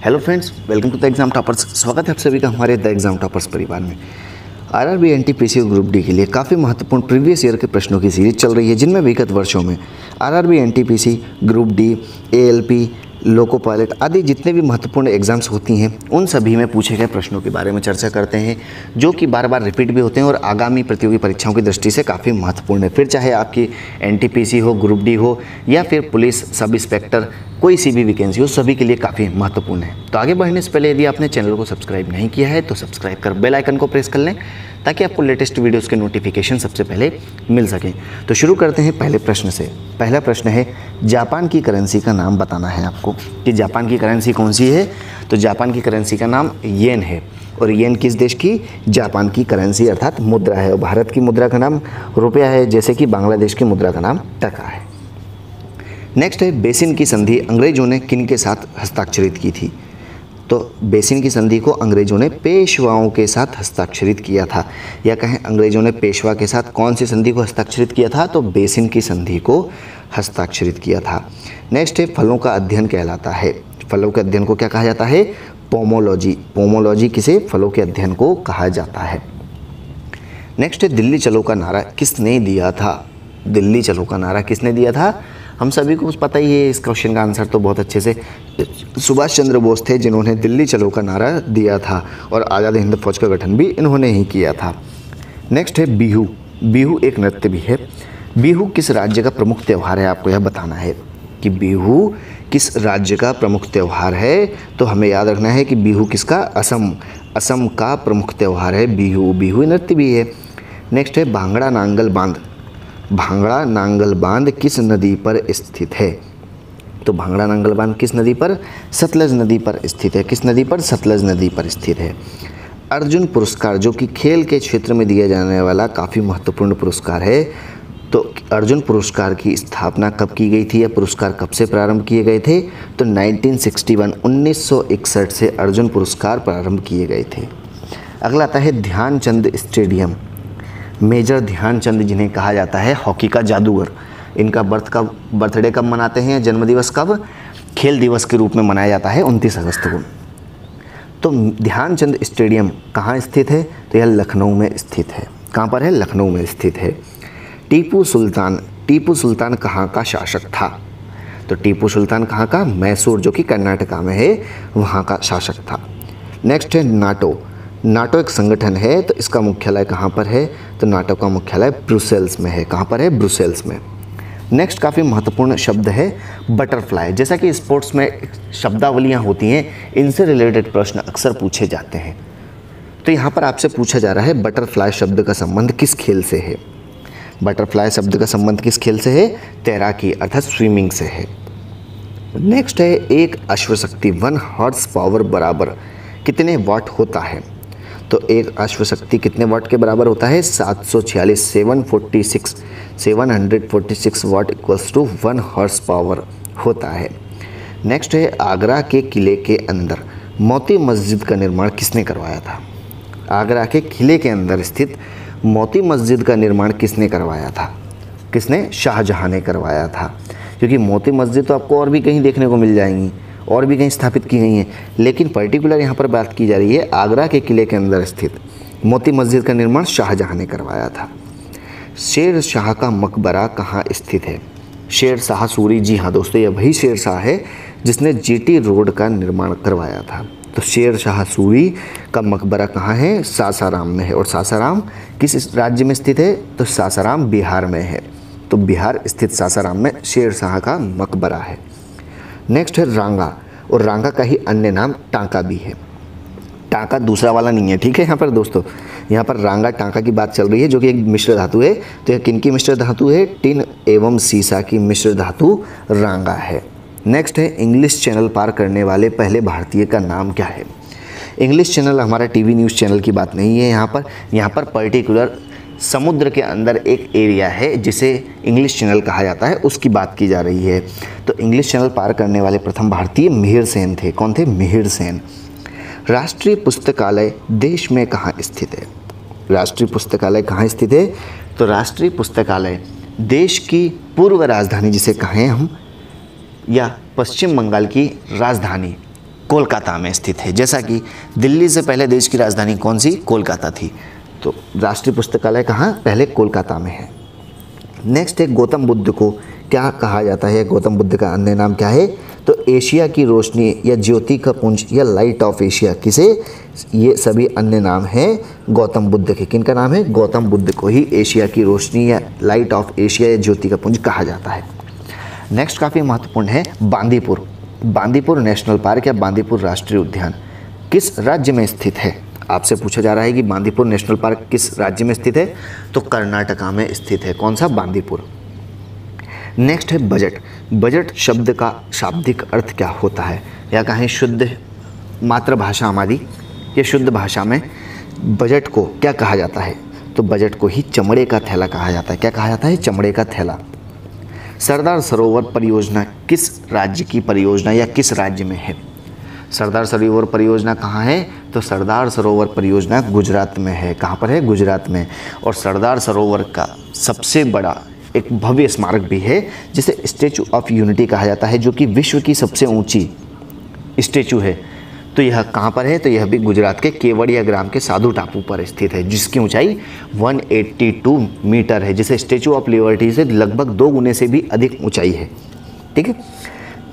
Hello friends, welcome to the exam toppers. स्वागत है आप सभी का हमारे द एग्जाम टॉपर्स परिवार में। आरआरबी एनटीपीसी और ग्रुप डी के लिए काफ़ी महत्वपूर्ण प्रीवियस ईयर के प्रश्नों की सीरीज चल रही है, जिनमें विगत वर्षों में RRB NTPC, group D, ALP, loco pilot आदि जितने भी महत्वपूर्ण एग्जाम्स होती हैं उन सभी में पूछे गए प्रश्नों के बारे में चर्चा करते हैं, जो कि बार बार रिपीट भी होते हैं और आगामी प्रतियोगी परीक्षाओं की दृष्टि से काफ़ी महत्वपूर्ण है। फिर चाहे आपकी एनटीपीसी हो, ग्रुप डी हो या फिर पुलिस सब इंस्पेक्टर, कोई सी भी वैकेंसी हो, सभी के लिए काफ़ी महत्वपूर्ण है। तो आगे बढ़ने से पहले यदि आपने चैनल को सब्सक्राइब नहीं किया है तो सब्सक्राइब कर बेल आइकन को प्रेस कर लें, ताकि आपको लेटेस्ट वीडियोस के नोटिफिकेशन सबसे पहले मिल सकें। तो शुरू करते हैं पहले प्रश्न से। पहला प्रश्न है, जापान की करेंसी का नाम बताना है आपको कि जापान की करेंसी कौन सी है। तो जापान की करेंसी का नाम येन है, और येन किस देश की? जापान की करेंसी अर्थात मुद्रा है। और भारत की मुद्रा का नाम रुपया है, जैसे कि बांग्लादेश की मुद्रा का नाम टका है। नेक्स्ट है, बेसिन की संधि अंग्रेजों ने किन के साथ हस्ताक्षरित की थी? तो बेसिन की संधि को अंग्रेजों ने पेशवाओं के साथ हस्ताक्षरित किया था, या कहें अंग्रेजों ने पेशवा के साथ कौन सी संधि को हस्ताक्षरित किया था? तो बेसिन की संधि को हस्ताक्षरित किया था। नेक्स्ट है, फलों का अध्ययन कहलाता है। फलों के अध्ययन को क्या कहा जाता है? पोमोलॉजी। पोमोलॉजी किसे? फलों के अध्ययन को कहा जाता है। नेक्स्ट है, दिल्ली चलो का नारा किसने दिया था? दिल्ली चलो का नारा किसने दिया था? हम सभी को पता ही है, इस क्वेश्चन का आंसर तो बहुत अच्छे से सुभाष चंद्र बोस थे, जिन्होंने दिल्ली चलो का नारा दिया था, और आज़ाद हिंद फौज का गठन भी इन्होंने ही किया था। नेक्स्ट है, बिहू। बिहू एक नृत्य भी है। बिहू किस राज्य का प्रमुख त्यौहार है? आपको यह बताना है कि बिहू किस राज्य का प्रमुख त्यौहार है। तो हमें याद रखना है कि बिहू किसका? असम का प्रमुख त्यौहार है बिहू। बिहू नृत्य भी है। नेक्स्ट है, भांगड़ा नांगल बांध। भांगड़ा नांगल बांध किस नदी पर स्थित है? तो भांगड़ा नांगल बांध किस नदी पर? सतलज नदी पर स्थित है। किस नदी पर? सतलज नदी पर स्थित है। अर्जुन पुरस्कार, जो कि खेल के क्षेत्र में दिया जाने वाला काफ़ी महत्वपूर्ण पुरस्कार है, तो अर्जुन पुरस्कार की स्थापना कब की गई थी, या पुरस्कार कब से प्रारंभ किए गए थे? तो 1961 से अर्जुन पुरस्कार प्रारंभ किए गए थे। अगला आता है, ध्यानचंद स्टेडियम। मेजर ध्यानचंद, जिन्हें कहा जाता है हॉकी का जादूगर, इनका बर्थडे कब मनाते हैं? जन्मदिवस कब? खेल दिवस के रूप में मनाया जाता है 29 अगस्त को। तो ध्यानचंद स्टेडियम कहाँ स्थित है? तो यह लखनऊ में स्थित है। कहाँ पर है? लखनऊ में स्थित है। टीपू सुल्तान। टीपू सुल्तान कहाँ का शासक था? तो टीपू सुल्तान कहाँ का? मैसूर, जो कि कर्नाटका में है, वहाँ का शासक था। नेक्स्ट है, नाटो। नाटो एक संगठन है, तो इसका मुख्यालय कहाँ पर है? तो नाटो का मुख्यालय ब्रुसेल्स में है। कहाँ पर है? ब्रुसेल्स में। नेक्स्ट काफ़ी महत्वपूर्ण शब्द है बटरफ्लाई। जैसा कि स्पोर्ट्स में शब्दावलियाँ होती हैं, इनसे रिलेटेड प्रश्न अक्सर पूछे जाते हैं। तो यहाँ पर आपसे पूछा जा रहा है, बटरफ्लाई शब्द का संबंध किस खेल से है? बटरफ्लाई शब्द का संबंध किस खेल से है? तैराकी अर्थात स्विमिंग से है। नेक्स्ट है, एक अश्वशक्ति 1 हॉर्स पावर बराबर कितने वाट होता है? तो एक अश्वशक्ति कितने वाट के बराबर होता है? 746 वाट इक्वल्स टू 1 हॉर्स पावर होता है। नेक्स्ट है, आगरा के किले के अंदर मोती मस्जिद का निर्माण किसने करवाया था? आगरा के किले के अंदर स्थित मोती मस्जिद का निर्माण किसने करवाया था? किसने? शाहजहां ने करवाया था। क्योंकि मोती मस्जिद तो आपको और भी कहीं देखने को मिल जाएंगी, और भी कहीं स्थापित की गई हैं, लेकिन पर्टिकुलर यहाँ पर बात की जा रही है आगरा के किले के अंदर स्थित मोती मस्जिद का निर्माण शाहजहां ने करवाया था। शेर शाह का मकबरा कहाँ स्थित है? शेर शाह सूरी। जी हाँ दोस्तों, यह वही शेर शाह है जिसने जीटी रोड का निर्माण करवाया था। तो शेर शाह सूरी का मकबरा कहाँ है? सासाराम में है। और सासाराम किस राज्य में स्थित है? तो सासाराम बिहार में है। तो बिहार स्थित सासाराम में शेर शाह का मकबरा है। नेक्स्ट है, रांगा। और रांगा का ही अन्य नाम टांका भी है। टांका दूसरा वाला नहीं है, ठीक है। यहाँ पर दोस्तों, यहाँ पर रांगा टांका की बात चल रही है, जो कि एक मिश्र धातु है। तो यह किन की मिश्र धातु है? टिन एवं सीसा की मिश्र धातु रांगा है। नेक्स्ट है, इंग्लिश चैनल पार करने वाले पहले भारतीय का नाम क्या है? इंग्लिश चैनल हमारा टीवी न्यूज़ चैनल की बात नहीं है। यहाँ पर पर्टिकुलर समुद्र के अंदर एक एरिया है जिसे इंग्लिश चैनल कहा जाता है, उसकी बात की जा रही है। तो इंग्लिश चैनल पार करने वाले प्रथम भारतीय मिहिर सेन थे। कौन थे? मिहिर सेन। राष्ट्रीय पुस्तकालय देश में कहाँ स्थित है? राष्ट्रीय पुस्तकालय कहाँ स्थित है? तो राष्ट्रीय पुस्तकालय देश की पूर्व राजधानी जिसे कहें हम, या पश्चिम बंगाल की राजधानी कोलकाता में स्थित है। जैसा कि दिल्ली से पहले देश की राजधानी कौन सी? कोलकाता थी। तो राष्ट्रीय पुस्तकालय कहाँ? पहले कोलकाता में है। नेक्स्ट है गौतम बुद्ध को क्या कहा जाता है? गौतम बुद्ध का अन्य नाम क्या है? तो एशिया की रोशनी या ज्योति का पुंज या लाइट ऑफ एशिया। किसे? ये सभी अन्य नाम हैं गौतम बुद्ध के। किनका नाम है? गौतम बुद्ध को ही एशिया की रोशनी या लाइट ऑफ एशिया या ज्योति का पुंज कहा जाता है। नेक्स्ट काफ़ी महत्वपूर्ण है बांदीपुर। बांदीपुर नेशनल पार्क या बांदीपुर राष्ट्रीय उद्यान किस राज्य में स्थित है? आपसे पूछा जा रहा है कि बांदीपुर नेशनल पार्क किस राज्य में स्थित है? तो कर्नाटका में स्थित है। कौन सा? बांदीपुर। नेक्स्ट है बजट। बजट शब्द का शाब्दिक अर्थ क्या होता है? या कहें शुद्ध मातृभाषा हमारी या शुद्ध भाषा में बजट को क्या कहा जाता है? तो बजट को ही चमड़े का थैला कहा जाता है। क्या कहा जाता है? चमड़े का थैला। सरदार सरोवर परियोजना किस राज्य की परियोजना या किस राज्य में है? सरदार सरोवर परियोजना कहाँ है? तो सरदार सरोवर परियोजना गुजरात में है। कहाँ पर है? गुजरात में। और सरदार सरोवर का सबसे बड़ा एक भव्य स्मारक भी है जिसे स्टैचू ऑफ यूनिटी कहा जाता है, जो कि विश्व की सबसे ऊंची स्टैचू है। तो यह कहाँ पर है? तो यह भी गुजरात के केवड़िया ग्राम के साधु टापू पर स्थित है, जिसकी ऊंचाई 182 मीटर है, जिसे स्टैचू ऑफ लिबर्टी से लगभग 2 गुने से भी अधिक ऊंचाई है। ठीक है।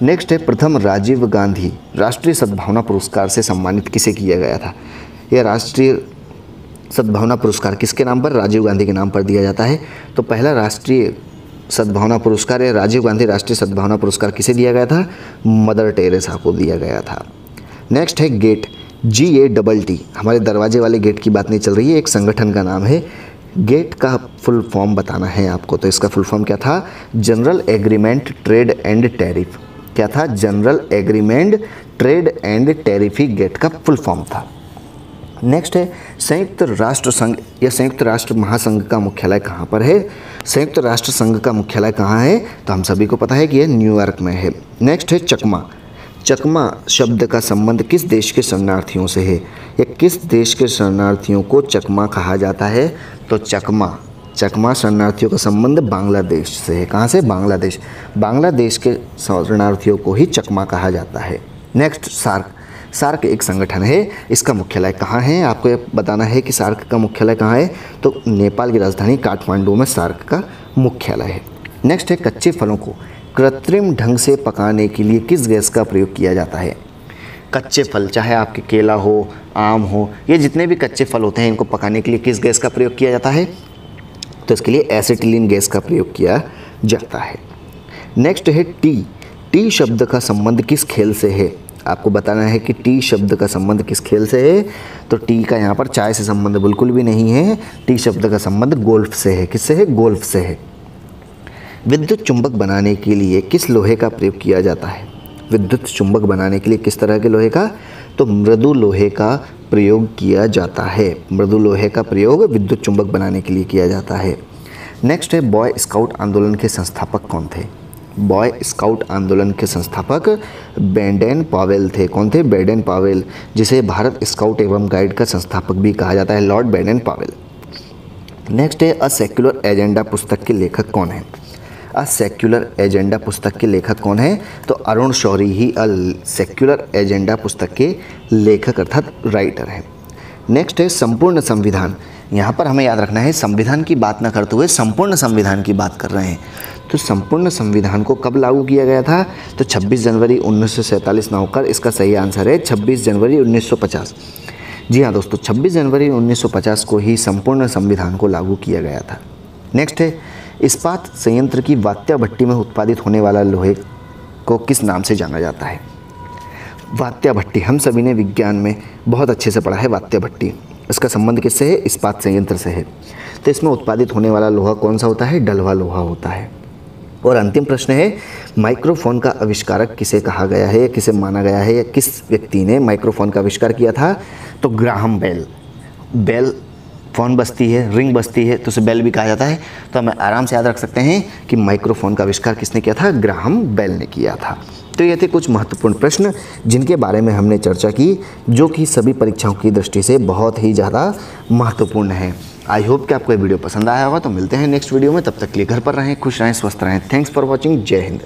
नेक्स्ट है प्रथम राजीव गांधी राष्ट्रीय सद्भावना पुरस्कार से सम्मानित किसे किया गया था? यह राष्ट्रीय सद्भावना पुरस्कार किसके नाम पर? राजीव गांधी के नाम पर दिया जाता है। तो पहला राष्ट्रीय सद्भावना पुरस्कार या राजीव गांधी राष्ट्रीय सद्भावना पुरस्कार किसे दिया गया था? मदर टेरेसा को दिया गया था। नेक्स्ट है गेट। GATT। हमारे दरवाजे वाले गेट की बात नहीं चल रही है, एक संगठन का नाम है। गेट का फुल फॉर्म बताना है आपको। तो इसका फुल फॉर्म क्या था? General agreement trade and tariff. क्या था? General agreement trade and tariff ही गेट का फुल फॉर्म था। नेक्स्ट है संयुक्त राष्ट्र संघ या संयुक्त राष्ट्र महासंघ का मुख्यालय कहाँ पर है? संयुक्त राष्ट्र संघ का मुख्यालय कहाँ है? तो हम सभी को पता है कि यह न्यूयॉर्क में है। नेक्स्ट है चकमा। चकमा शब्द का संबंध किस देश के शरणार्थियों से है? या किस देश के शरणार्थियों को चकमा कहा जाता है? तो चकमा शरणार्थियों का संबंध बांग्लादेश से है। कहाँ से? बांग्लादेश। बांग्लादेश के शरणार्थियों को ही चकमा कहा जाता है। Next SAARC. सार्क एक संगठन है, इसका मुख्यालय कहाँ है? आपको ये बताना है कि सार्क का मुख्यालय कहाँ है। तो नेपाल की राजधानी काठमांडू में सार्क का मुख्यालय है। नेक्स्ट है कच्चे फलों को कृत्रिम ढंग से पकाने के लिए किस गैस का प्रयोग किया जाता है? कच्चे फल, चाहे आपके केला हो, आम हो, ये जितने भी कच्चे फल होते हैं, इनको पकाने के लिए किस गैस का प्रयोग किया जाता है? तो इसके लिए एसिटिलीन गैस का प्रयोग किया जाता है। नेक्स्ट है टी। टी शब्द का संबंध किस खेल से है? आपको बताना है कि टी शब्द का संबंध किस खेल से है। तो टी का यहाँ पर चाय से संबंध बिल्कुल भी नहीं है। टी शब्द का संबंध गोल्फ से है। किससे है? गोल्फ से है। विद्युत चुंबक बनाने के लिए किस लोहे का प्रयोग किया जाता है? विद्युत चुंबक बनाने के लिए किस तरह के लोहे का? तो मृदु लोहे का प्रयोग किया जाता है। मृदु लोहे का प्रयोग विद्युत चुंबक बनाने के लिए किया जाता है। नेक्स्ट है बॉय स्काउट आंदोलन के संस्थापक कौन थे? बॉय स्काउट आंदोलन के संस्थापक बेडेन पावेल थे। कौन थे? बेडेन पावेल, जिसे भारत स्काउट एवं गाइड का संस्थापक भी कहा जाता है, लॉर्ड बेडेन पावेल। नेक्स्ट है अ सेक्युलर एजेंडा पुस्तक के लेखक कौन है? अ सेक्युलर एजेंडा पुस्तक के लेखक कौन है? तो अरुण शौरी ही अ सेक्युलर एजेंडा पुस्तक के लेखक अर्थात राइटर है। नेक्स्ट है संपूर्ण संविधान। यहाँ पर हमें याद रखना है संविधान की बात न करते हुए संपूर्ण संविधान की बात कर रहे हैं। तो संपूर्ण संविधान को कब लागू किया गया था? तो 26 जनवरी 1947 ना होकर इसका सही आंसर है 26 जनवरी 1950। जी हाँ दोस्तों, 26 जनवरी 1950 को ही संपूर्ण संविधान को लागू किया गया था। नेक्स्ट है इस्पात संयंत्र की वात्या भट्टी में उत्पादित होने वाला लोहे को किस नाम से जाना जाता है? वात्या भट्टी हम सभी ने विज्ञान में बहुत अच्छे से पढ़ा है। वात्या भट्टी, इसका संबंध किससे है? इस्पात संयंत्र से है। तो इसमें उत्पादित होने वाला लोहा कौन सा होता है? डलवा लोहा होता है। और अंतिम प्रश्न है माइक्रोफोन का आविष्कारक किसे कहा गया है या किसे माना गया है या किस व्यक्ति ने माइक्रोफोन का आविष्कार किया था? तो ग्राहम बेल। बेल फ़ोन बजती है, रिंग बजती है, तो उसे बेल भी कहा जाता है। तो हमें आराम से याद रख सकते हैं कि माइक्रोफोन का आविष्कार किसने किया था? ग्राहम बेल ने किया था। तो ये थे कुछ महत्वपूर्ण प्रश्न जिनके बारे में हमने चर्चा की, जो कि सभी परीक्षाओं की दृष्टि से बहुत ही ज़्यादा महत्वपूर्ण है। आई होप कि आपको ये वीडियो पसंद आया होगा। तो मिलते हैं नेक्स्ट वीडियो में, तब तक के लिए घर पर रहें, खुश रहें, स्वस्थ रहें। Thanks for watching. जय हिंद।